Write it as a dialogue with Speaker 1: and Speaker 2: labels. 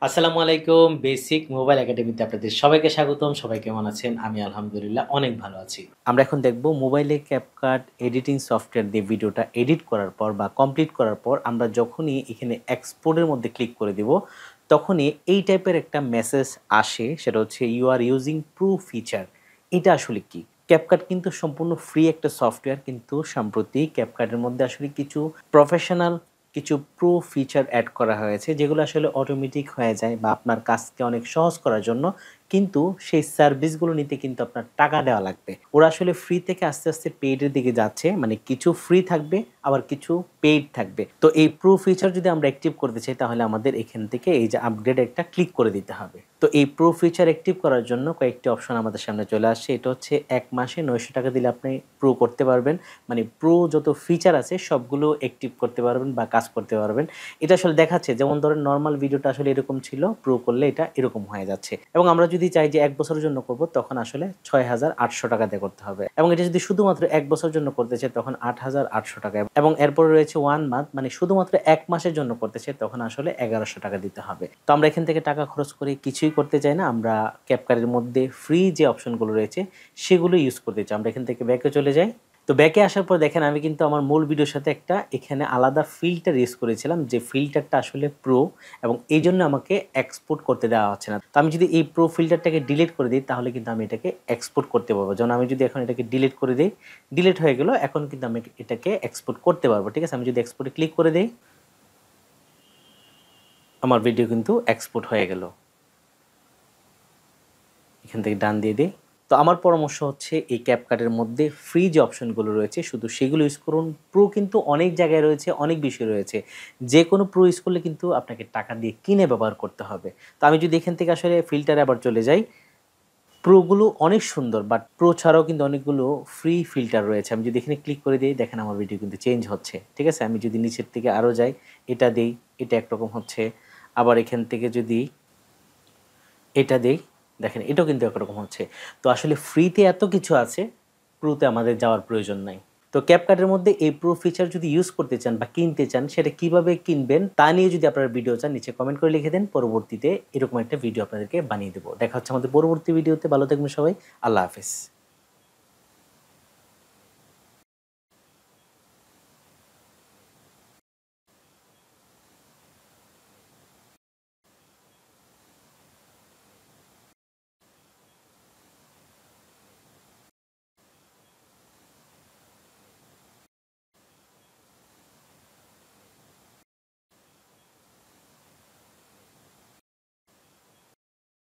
Speaker 1: আসসালামু আলাইকুম। Basic mobile একাডেমিতে আপনাদের সবাইকে স্বাগতম। সবাই কেমন আছেন? আমি আলহামদুলিল্লাহ অনেক ভালো আছি। আমরা এখন দেখব মোবাইলে CapCut এডিটিং সফটওয়্যার দিয়ে ভিডিওটা এডিট করার পর বা কমপ্লিট করার পর আমরা যখনই এখানে এক্সপোর্টের মধ্যে ক্লিক করে দিব, তখনই এই টাইপের একটা মেসেজ আসে, সেটা হচ্ছে you are using pro feature. এটা আসলে কি? CapCut কিন্তু সম্পূর্ণ ফ্রি একটা সফটওয়্যার, কিন্তু সম্প্রতি CapCut এর মধ্যে আসলে কিছু প্রফেশনাল কিছু প্রো ফিচার অ্যাড করা হয়েছে, যেগুলো আসলে অটোমেটিক হয়ে যায় বা আপনার কাজকে অনেক সহজ করার জন্য। কিন্তু সেই সার্ভিসগুলো নিতে কিন্তু আপনার টাকা দেওয়া লাগবে। ওরা আসলে ফ্রি থেকে আস্তে, আস্তে পেইডের দিকে যাচ্ছে। মানে কিছু ফ্রি থাকবে, আবার কিছু পেইড থাকবে। তো এই প্রো ফিচার যদি আমরা অ্যাক্টিভ করতে চাই, তাহলে আমাদের এখান থেকে এই যে আপগ্রেড একটা ক্লিক করে দিতে হবে। তো এই প্রো ফিচার অ্যাক্টিভ করার জন্য কয়েকটি অপশন আমাদের সামনে চলে আসছে। এটা হচ্ছে ১ মাসে ৳৯০০ দিলে আপনি প্রো করতে পারবেন। মানে প্রো যত ফিচার আছে সবগুলো অ্যাক্টিভ করতে পারবেন বা কাজ করতে পারবেন। এটা আসলে দেখাচ্ছে, যেমন ধরেন নরমাল ভিডিওটা আসলে এরকম ছিল, প্রো করলে এটা এরকম হয়ে যাচ্ছে। এবং আমরা যদি চাই যে ১ বছরের জন্য করব, তখন আসলে ৳৬,৮০০ দিয়ে করতে হবে। এবং এটা যদি শুধুমাত্র ১ বছরের জন্য করতে চাই, তখন ৳৮,৮০০। এবং এরপরে রয়েছে 1 মান্থ, মানে শুধুমাত্র ১ মাসের জন্য করতে চাই, তখন আসলে ৳১১০০ দিতে হবে। তো আমরা এখান থেকে টাকা খরচ করে কিছুই করতে চাই না। আমরা CapCut এর মধ্যে ফ্রি যে অপশনগুলো রয়েছে সেগুলো ইউজ করতে চাই। আমরা এখান থেকে ব্যাকে চলে যাই। তো ব্যাকে আসার পর দেখেন, আমি কিন্তু আমার মূল ভিডিওর সাথে একটা এখানে আলাদা ফিল্টার ইউজ করেছিলাম, যে ফিল্টারটা আসলে প্রো, এবং এইজন্য আমাকে এক্সপোর্ট করতে দেওয়া হচ্ছে না। তো আমি যদি এই প্রো ফিল্টারটাকে ডিলিট করে দিই, তাহলে কিন্তু আমি এটাকে এক্সপোর্ট করতে পারবো। যেমন আমি যদি এখন এটাকে ডিলিট করে দেই, ডিলিট হয়ে গেল। এখন কিন্তু আমি এটাকে এক্সপোর্ট করতে পারবো। ঠিক আছে? আমি যদি এক্সপোর্টে ক্লিক করে দেই, আমার ভিডিও কিন্তু এক্সপোর্ট হয়ে গেল। এখান থেকে ডান দিয়ে দিই। তো আমার পরামর্শ হচ্ছে, এই CapCut এর মধ্যে ফ্রি যে অপশনগুলো রয়েছে শুধু সেগুলো ইউজ করুন। প্রো কিন্তু অনেক জায়গায় রয়েছে, অনেক বিষয় রয়েছে। যেকোনো প্রো ইউজ করলে কিন্তু আপনাকে টাকা দিয়ে কিনে ব্যবহার করতে হবে। তো আমি যদি এখান থেকে আসলে ফিল্টারে আবার চলে যাই, প্রোগুলো অনেক সুন্দর, বাট প্রো ছাড়াও কিন্তু অনেকগুলো ফ্রি ফিল্টার রয়েছে। আমি যদি এখানে ক্লিক করে দিই, দেখেন আমার ভিডিও কিন্তু চেঞ্জ হচ্ছে। ঠিক আছে? আমি যদি নিচের থেকে আরও যাই, এটা দেই, এটা একরকম হচ্ছে। আবার এখান থেকে যদি এটা দেই, দেখেন এটাও কিন্তু একরকম হচ্ছে। তো আসলে ফ্রিতে এত কিছু আছে, প্রোতে আমাদের যাওয়ার প্রয়োজন নাই। তো CapCut এর মধ্যে এই প্রো ফিচার যদি ইউজ করতে চান বা কিনতে চান, সেটা কিভাবে কিনবেন তা নিয়ে যদি আপনারা ভিডিও চান, নিচে কমেন্ট করে লিখে দেন। পরবর্তীতে এরকম একটা ভিডিও আপনাদেরকে বানিয়ে দেব। দেখা হচ্ছে আমাদের পরবর্তী ভিডিওতে। ভালো থাকবেন সবাই। আল্লাহ হাফেজ।